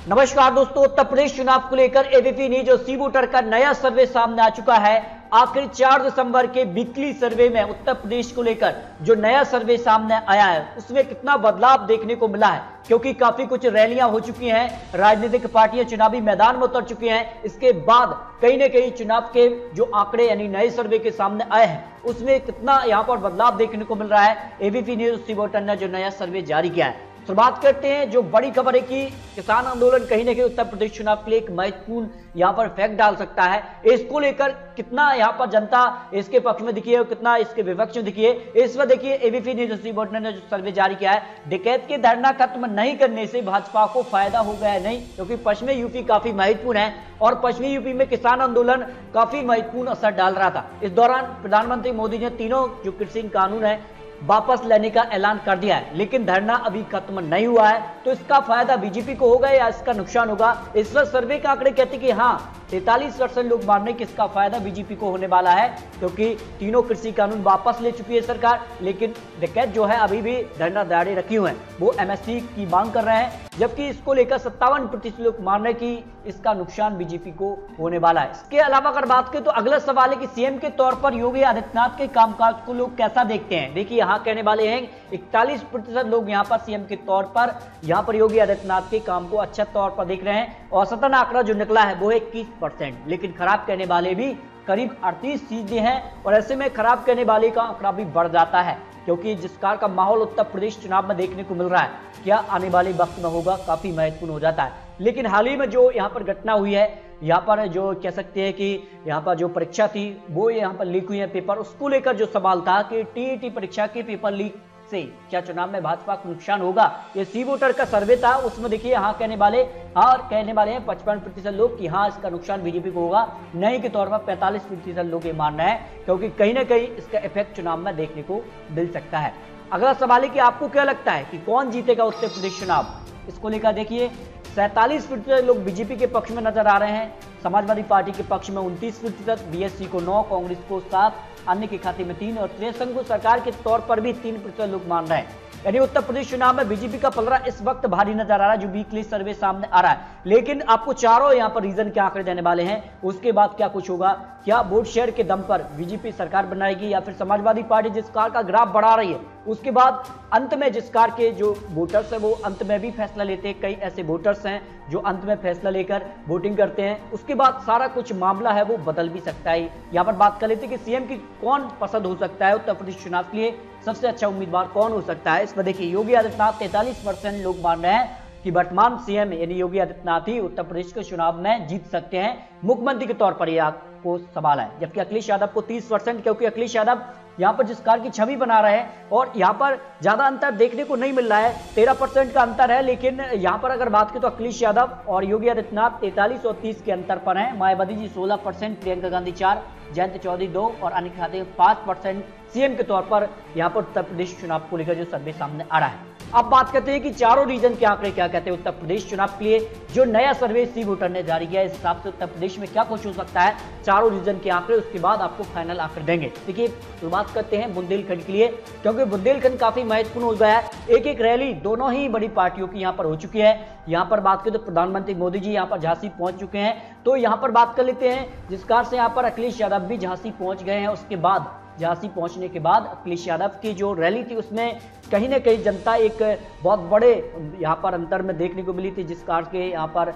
नमस्कार दोस्तों, उत्तर प्रदेश चुनाव को लेकर एबीपी न्यूज और सी वोटर का नया सर्वे सामने आ चुका है। आखिर 4 दिसंबर के वीकली सर्वे में उत्तर प्रदेश को लेकर जो नया सर्वे सामने आया है उसमें कितना बदलाव देखने को मिला है, क्योंकि काफी कुछ रैलियां हो चुकी हैं, राजनीतिक पार्टियां चुनावी मैदान में उतर चुकी हैं। इसके बाद कहीं ना कहीं चुनाव के जो आंकड़े यानी नए सर्वे के सामने आए हैं उसमें कितना यहां पर बदलाव देखने को मिल रहा है। एबीपी न्यूज सी वोटर ने जो नया सर्वे जारी किया है, शुरुआत करते हैं। जो बड़ी खबर है कि किसान आंदोलन कहीं ना कहीं उत्तर प्रदेश चुनाव के लिए एक महत्वपूर्ण यहां पर फैक्ट डाल सकता है। इसको लेकर कितना यहां पर जनता इसके पक्ष में दिखी है और कितना इसके विपक्ष में दिखी है, इस पर देखिए एबीपी न्यूज सी वोटर ने जो सर्वे जारी किया है। डकैत के धरना खत्म नहीं करने से भाजपा को फायदा हो गया है नहीं, क्योंकि पश्चिमी यूपी काफी महत्वपूर्ण है और पश्चिमी यूपी में किसान आंदोलन काफी महत्वपूर्ण असर डाल रहा था। इस दौरान प्रधानमंत्री मोदी ने तीनों जो कृषि कानून है वापस लेने का ऐलान कर दिया है, लेकिन धरना अभी खत्म नहीं हुआ है। तो इसका फायदा बीजेपी को होगा या इसका नुकसान होगा? इस वक्त सर्वे के आंकड़े कहते हैं कि हाँ 43% लोग मान रहे हैं कि इसका फायदा बीजेपी को होने वाला है, क्योंकि तीनों कृषि कानून वापस ले चुकी है सरकार। लेकिन डकैत जो है अभी भी धरना जारी रखी हुए हैं, वो एमएसपी की मांग कर रहे हैं, जबकि इसको लेकर 57% लोग मान रहे हैं कि इसका नुकसान बीजेपी को होने वाला है। इसके अलावा अगर बात करें तो अगला सवाल है कि सीएम के तौर पर योगी आदित्यनाथ के कामकाज को लोग कैसा देखते हैं। देखिए यहाँ कहने वाले हैं 41% लोग यहाँ पर सीएम के तौर पर यहाँ पर योगी आदित्यनाथ के काम को अच्छा तौर पर देख रहे हैं। औसतन आंकड़ा जो निकला है वो है 21%, लेकिन खराब कहने वाले भी करीब 38% हैं और ऐसे में खराब कहने वाले का आंकड़ा भी बढ़ जाता है, क्योंकि जिस कार का माहौल उत्तर प्रदेश चुनाव में देखने को मिल रहा है क्या आने वाले वक्त में होगा, काफी महत्वपूर्ण हो जाता है। लेकिन हाल ही में जो यहाँ पर घटना हुई है, यहाँ पर जो कह सकते हैं कि यहाँ पर जो परीक्षा थी वो यहाँ पर लीक हुई है पेपर, उसको लेकर जो सवाल था कि टीईटी परीक्षा के पेपर लीक से क्या चुनाव में भाजपा को नुकसान होगा, ये सी वोटर का सर्वे था। उसमें देखिए हाँ कहने वाले हैं 55% लोग कि हाँ इसका नुकसान बीजेपी को होगा, नहीं के तौर पर 45% लोग ये मान रहे हैं, क्योंकि कहीं ना कहीं इसका इफेक्ट चुनाव में देखने को मिल सकता है। अगला सवाल है कि आपको क्या लगता है कि कौन जीतेगा उत्तर प्रदेश चुनाव? इसको लेकर देखिए 47% लोग बीजेपी के पक्ष में नजर आ रहे हैं, समाजवादी पार्टी के पक्ष में 29%, बीएसपी को 9, कांग्रेस को 7, अन्य के खाते में 3 और त्रिसंघ को सरकार के तौर पर भी 3% लोग मान रहे हैं। यानी उत्तर प्रदेश चुनाव में बीजेपी का पलड़ा इस वक्त भारी नजर आ रहा है, जो वीकली सर्वे सामने आ रहा है। लेकिन आपको चारों यहाँ पर रीजन के आंकड़े देने वाले हैं, उसके बाद क्या कुछ होगा, क्या वोट शेयर के दम पर बीजेपी सरकार बनाएगी या फिर समाजवादी पार्टी जिस कार का ग्राफ बढ़ा रही है उसके बाद अंत में जिस कार के जो वोटर्स है वो अंत में भी फैसला लेते हैं। कई ऐसे वोटर्स हैं जो अंत में फैसला लेकर वोटिंग करते हैं, उसके बाद सारा कुछ मामला है वो बदल भी सकता है। यहाँ पर बात कर लेते हैं कि सीएम की कौन पसंद हो सकता है उत्तर प्रदेश चुनाव के लिए, सबसे अच्छा उम्मीदवार कौन हो सकता है। इस पर देखिए योगी आदित्यनाथ 43% लोग मान रहे हैं कि वर्तमान सीएम यानी योगी आदित्यनाथ ही उत्तर प्रदेश के चुनाव में जीत सकते हैं मुख्यमंत्री के तौर पर, यह आपको सवाल है। जबकि अखिलेश यादव को 30%, क्योंकि अखिलेश यादव यहाँ पर जिस कार की छवि बना रहे हैं और यहाँ पर ज्यादा अंतर देखने को नहीं मिल रहा है, 13% का अंतर है। लेकिन यहाँ पर अगर बात करें तो अखिलेश यादव और योगी आदित्यनाथ 43 और 30 के अंतर पर हैं। मायावती जी 16%, प्रियंका गांधी 4, जयंत चौधरी 2 और अन्य खाते में 5% सीएम के तौर पर यहाँ पर उत्तर प्रदेश चुनाव को लेकर जो सर्वे सामने आ रहा है। अब बात करते हैं कि चारों रीजन के आंकड़े क्या कहते हैं उत्तर प्रदेश चुनाव के लिए। जो नया सर्वे सी वोटर ने जारी किया है, इस हिसाब से उत्तर प्रदेश में क्या कुछ हो सकता है, चारों रीजन के आंकड़े, उसके बाद आपको फाइनल आंकड़े देंगे। देखिए शुरुआत करते हैं बुंदेलखंड के लिए, क्योंकि बुंदेलखंड काफी महत्वपूर्ण हो गया है। एक एक रैली दोनों ही बड़ी पार्टियों की यहाँ पर हो चुकी है। यहाँ पर बात करें तो प्रधानमंत्री मोदी जी यहाँ पर झांसी पहुंच चुके हैं, तो यहाँ पर बात कर लेते हैं जिस कार से यहाँ पर अखिलेश यादव भी झांसी पहुंच गए हैं। उसके बाद झांसी पहुंचने के बाद अखिलेश यादव की जो रैली थी उसमें कहीं ना कहीं जनता एक बहुत बड़े यहाँ पर अंतर में देखने को मिली थी, जिस कार के यहाँ पर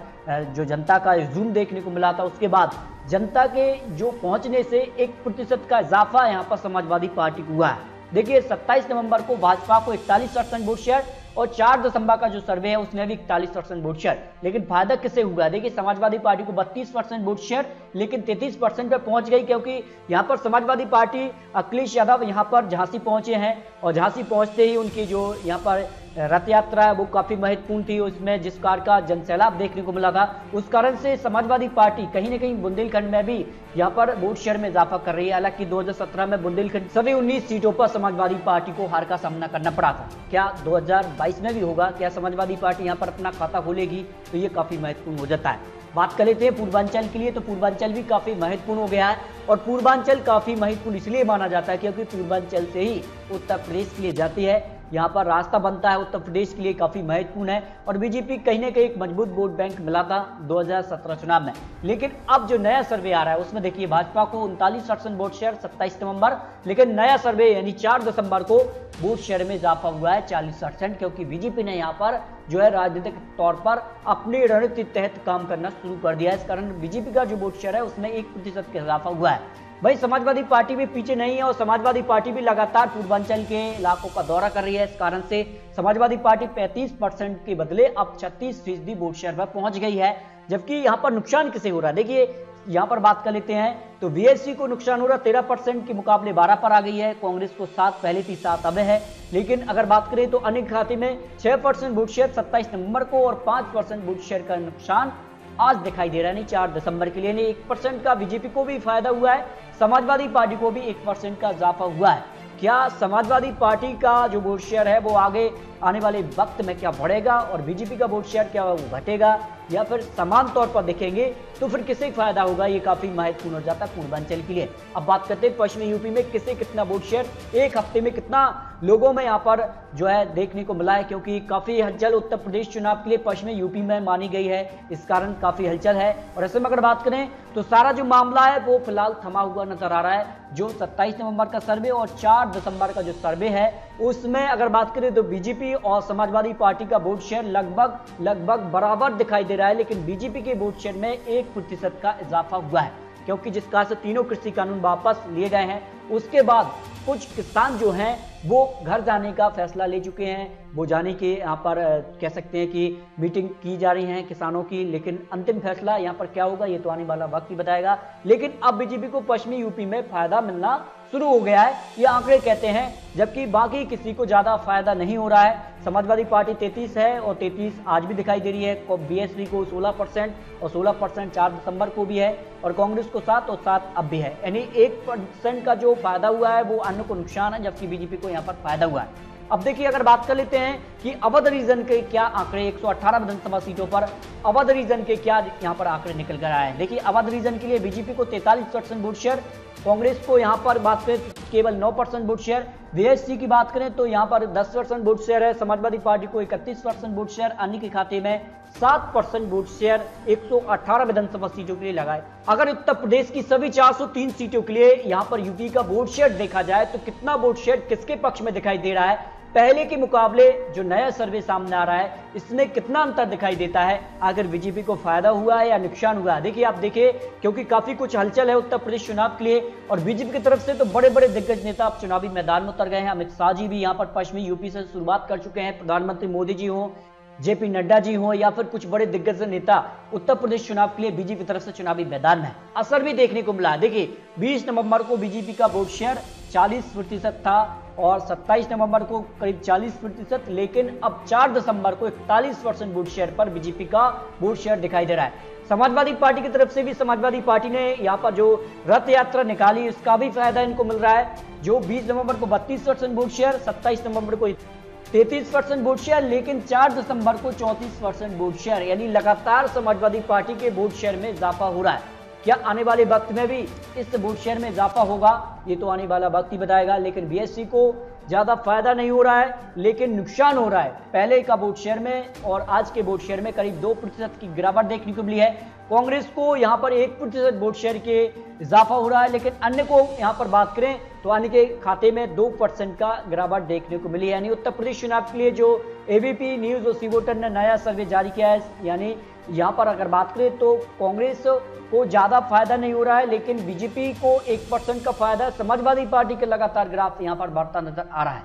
जो जनता का जूम देखने को मिला था। उसके बाद जनता के जो पहुंचने से 1% का इजाफा यहाँ पर समाजवादी पार्टी को हुआ है। देखिए 27 नवंबर को भाजपा को 41% वोट शेयर और 4 दिसंबर का जो सर्वे है उसमें भी 41% वोट शेयर। लेकिन फायदा किसे हुआ? देखिए समाजवादी पार्टी को 32% वोट शेयर, लेकिन 33% पे पहुंच गई, क्योंकि यहाँ पर समाजवादी पार्टी अखिलेश यादव यहाँ पर झांसी पहुंचे हैं और झांसी पहुंचते ही उनकी जो यहाँ पर रथ यात्रा है वो काफी महत्वपूर्ण थी, उसमें जिस कार का जनसैलाब देखने को मिला था, उस कारण से समाजवादी पार्टी कहीं ना कहीं बुंदेलखंड में भी यहाँ पर वोट शेयर में इजाफा कर रही है। हालांकि 2017 में बुंदेलखंड सभी 19 सीटों पर समाजवादी पार्टी को हार का सामना करना पड़ा था। क्या 2022 में भी होगा? क्या समाजवादी पार्टी यहाँ पर अपना खाता खोलेगी? तो ये काफी महत्वपूर्ण हो जाता है। बात कर लेते हैं पूर्वांचल के लिए, तो पूर्वांचल भी काफी महत्वपूर्ण हो गया है और पूर्वांचल काफी महत्वपूर्ण इसलिए माना जाता है क्योंकि पूर्वांचल से ही उत्तर प्रदेश के लिए जाती है। यहाँ पर रास्ता बनता है उत्तर प्रदेश के लिए काफी महत्वपूर्ण है। और बीजेपी कहीं ना कहीं एक मजबूत वोट बैंक मिला था 2017 चुनाव में, लेकिन अब जो नया सर्वे आ रहा है उसमें देखिए भाजपा को 39% वोट शेयर 27 नवंबर, लेकिन नया सर्वे यानी 4 दिसंबर को वोट शेयर में इजाफा हुआ है 40%, क्योंकि बीजेपी ने यहाँ पर जो है राजनीतिक तौर पर अपनी रणनीति के तहत काम करना शुरू कर दिया है। इस कारण बीजेपी का जो वोट शेयर है उसमें 1% का इजाफा हुआ है। भाई समाजवादी पार्टी भी पीछे नहीं है और समाजवादी पार्टी भी लगातार पूर्वांचल के इलाकों का दौरा कर रही है। इस कारण से समाजवादी पार्टी 35% के बदले अब 36% वोट शेयर पर पहुंच गई है। जबकि यहाँ पर नुकसान किसे हो रहा है, देखिए यहाँ पर बात कर लेते हैं तो बीएसपी को नुकसान हो रहा है, 13% के मुकाबले 12 पर आ गई है। कांग्रेस को 7 पहले थी, 7 अब है। लेकिन अगर बात करें तो अन्य खाते में 6% वोट शेयर 27 नवंबर को और 5% वोट शेयर का नुकसान आज दिखाई दे रहा है, नहीं 4 दिसंबर के लिए। नहीं 1% का बीजेपी को भी फायदा हुआ है, समाजवादी पार्टी को भी 1% का इजाफा हुआ है। क्या समाजवादी पार्टी का जो वोट शेयर है वो आगे आने वाले वक्त में क्या बढ़ेगा और बीजेपी का वोट शेयर क्या वो घटेगा या फिर समान तौर पर देखेंगे तो फिर किसे फायदा होगा, ये काफी महत्वपूर्ण हो जाता है पूर्वांचल के लिए। अब बात करते हैं पश्चिमी यूपी में किसे कितना वोट शेयर एक हफ्ते में कितना लोगों में यहाँ पर जो है देखने को मिला है, क्योंकि काफी हलचल उत्तर प्रदेश चुनाव के लिए पश्चिमी यूपी में मानी गई है, इस कारण काफी हलचल है। और ऐसे में अगर बात करें तो सारा जो मामला है वो फिलहाल थमा हुआ नजर आ रहा है। जो 27 नवंबर का सर्वे और 4 दिसंबर का जो सर्वे है उसमें अगर बात करें तो बीजेपी और समाजवादी पार्टी का वोट शेयर लगभग बराबर दिखाई दे रहा है, लेकिन बीजेपी के वोट शेयर में 1% का इजाफा हुआ है, क्योंकि जिस कारण से तीनों कृषि कानून वापस लिए गए हैं उसके बाद कुछ किसान जो हैं वो घर जाने का फैसला ले चुके हैं। वो जाने के यहाँ पर कह सकते हैं कि मीटिंग की जा रही है किसानों की, लेकिन अंतिम फैसला यहाँ पर क्या होगा ये तो आने वाला वक्त ही बताएगा। लेकिन अब बीजेपी को पश्चिमी यूपी में फायदा मिलना शुरू हो गया है, ये आंकड़े कहते हैं, जबकि बाकी किसी को ज्यादा फायदा नहीं हो रहा है। समाजवादी पार्टी 33 है और 33 आज भी दिखाई दे रही है। बीएसपी को 16% और 16% 4 दिसंबर को भी है और कांग्रेस को 7 और 7 अब भी है, यानी 1% का जो फायदा हुआ है वो अन्य को नुकसान है, जबकि बीजेपी को यहाँ पर फायदा हुआ है। अब देखिए अगर बात कर लेते हैं कि अवध रीजन के क्या आंकड़े 118 विधानसभा सीटों पर अवध रीजन के क्या यहाँ पर आंकड़े निकल कर आए हैं। देखिए अवध रीजन के लिए बीजेपी को 43% वोट शेयर, कांग्रेस को यहाँ पर बात करें केवल 9% वोट शेयर, वीएससी की बात करें तो यहाँ पर 10% वोट शेयर है, समाजवादी पार्टी को 31% वोट शेयर, अन्य के खाते में 7% वोट शेयर 118 विधानसभा सीटों के लिए लगाए। अगर उत्तर प्रदेश की सभी 403 सीटों के लिए यहाँ पर यूपी का वोट शेयर देखा जाए तो कितना वोट शेयर किसके पक्ष में दिखाई दे रहा है, पहले के मुकाबले जो नया सर्वे सामने आ रहा है इसमें कितना अंतर दिखाई देता है, अगर बीजेपी को फायदा हुआ है या नुकसान हुआ है। देखिए आप देखिए क्योंकि काफी कुछ हलचल है उत्तर प्रदेश चुनाव के लिए और बीजेपी की तरफ से तो बड़े बड़े दिग्गज नेता अब चुनावी मैदान में उतर गए हैं। अमित शाह जी भी यहाँ पर पश्चिमी यूपी से शुरुआत कर चुके हैं, प्रधानमंत्री मोदी जी हो, जेपी नड्डा जी हो या फिर कुछ बड़े दिग्गज नेता उत्तर प्रदेश चुनाव के लिए बीजेपी की तरफ से चुनावी मैदान में असर भी देखने को मिला। देखिए 20 नवंबर को बीजेपी का वोट शेयर 40% था और 27 नवंबर को करीब 40%, लेकिन अब 4 दिसंबर को 41% वोट शेयर पर बीजेपी का वोट शेयर दिखाई दे रहा है। समाजवादी पार्टी की तरफ से भी समाजवादी पार्टी ने यहाँ पर जो रथ यात्रा निकाली इसका भी फायदा इनको मिल रहा है। जो 20 नवंबर को 32% वोट शेयर, 27 नवंबर को 33% वोट शेयर, लेकिन 4 दिसंबर को 34% वोट शेयर, यानी लगातार समाजवादी पार्टी के वोट शेयर में इजाफा हो रहा है। क्या आने वाले वक्त में भी इस वोट शेयर में इजाफा होगा ये तो आने वाला वक्त ही बताएगा, लेकिन बीएसपी को ज्यादा फायदा नहीं हो रहा है लेकिन नुकसान हो रहा है। पहले का वोट शेयर में और आज के वोट शेयर में करीब 2% की गिरावट देखने को मिली है। कांग्रेस को यहां पर 1% वोट शेयर के इजाफा हो रहा है, लेकिन अन्य को यहां पर बात करें तो अन्य के खाते में 2% का गिरावट देखने को मिली है। यानी उत्तर प्रदेश चुनाव के लिए जो एबीपी न्यूज और सी वोटर ने नया सर्वे जारी किया है, यानी यहां पर अगर बात करें तो कांग्रेस को ज्यादा फायदा नहीं हो रहा है, लेकिन बीजेपी को 1% का फायदा, समाजवादी पार्टी के लगातार ग्राफ यहां पर बढ़ता नजर आ रहा है।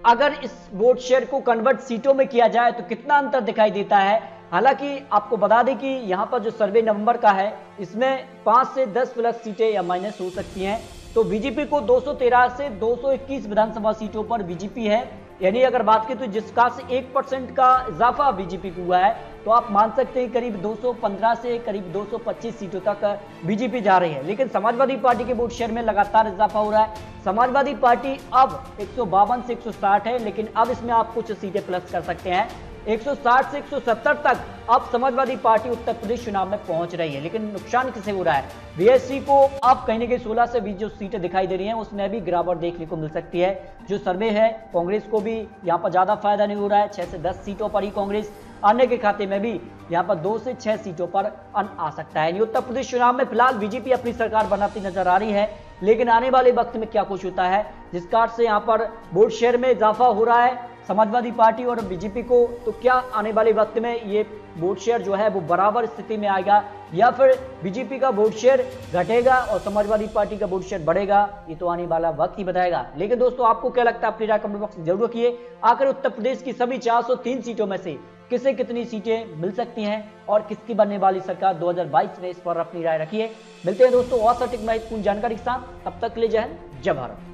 अगर इस वोट शेयर को कन्वर्ट सीटों में किया जाए तो कितना अंतर दिखाई देता है। हालांकि आपको बता दें कि यहां पर जो सर्वे नवंबर का है इसमें 5 से 10 प्लस सीटें या माइनस हो सकती हैं, तो बीजेपी को 213 से 221 विधानसभा सीटों पर बीजेपी है। यानी अगर बात करें तो जिसका से 1% का इजाफा बीजेपी को हुआ है तो आप मान सकते हैं करीब 215 से करीब 225 सीटों तक बीजेपी जा रही है। लेकिन समाजवादी पार्टी के वोट शेयर में लगातार इजाफा हो रहा है। समाजवादी पार्टी अब 152 से 160 है, लेकिन अब इसमें आप कुछ सीटें प्लस कर सकते हैं। 160 से 170 तक अब समाजवादी पार्टी उत्तर प्रदेश चुनाव में पहुंच रही है। लेकिन नुकसान किसे हो रहा है? बीएसपी को अब कहीं ना कहीं 16 से 20 जो सीटें दिखाई दे रही हैं उसमें भी गिरावट देखने को मिल सकती है। जो सर्वे है, कांग्रेस को भी यहाँ पर ज्यादा फायदा नहीं हो रहा है। 6 से 10 सीटों पर ही कांग्रेस, अन्य के खाते में भी यहाँ पर 2 से 6 सीटों पर आ सकता है। उत्तर प्रदेश चुनाव में फिलहाल बीजेपी अपनी सरकार बनाती नजर आ रही है, लेकिन आने वाले वक्त में क्या कुछ होता है, जिस कार से यहाँ पर वोट शेयर में इजाफा हो रहा है समाजवादी पार्टी और बीजेपी को, तो क्या आने वाले वक्त में ये वोट शेयर जो है वो बराबर स्थिति में आएगा या फिर बीजेपी का वोट शेयर घटेगा और समाजवादी पार्टी का वोट शेयर बढ़ेगा, ये तो आने वाला वक्त ही बताएगा। लेकिन दोस्तों, आपको क्या लगता है? अपनी राय कमेंट बॉक्स में जरूर रखिए। आखिर उत्तर प्रदेश की सभी 403 सीटों में से किसे कितनी सीटें मिल सकती हैं और किसकी बनने वाली सरकार 2022 में, इस पर अपनी राय रखिए। मिलते हैं दोस्तों और सटीक महत्वपूर्ण जानकारी के साथ, तब तक के लिए जय हिंद, जय भारत।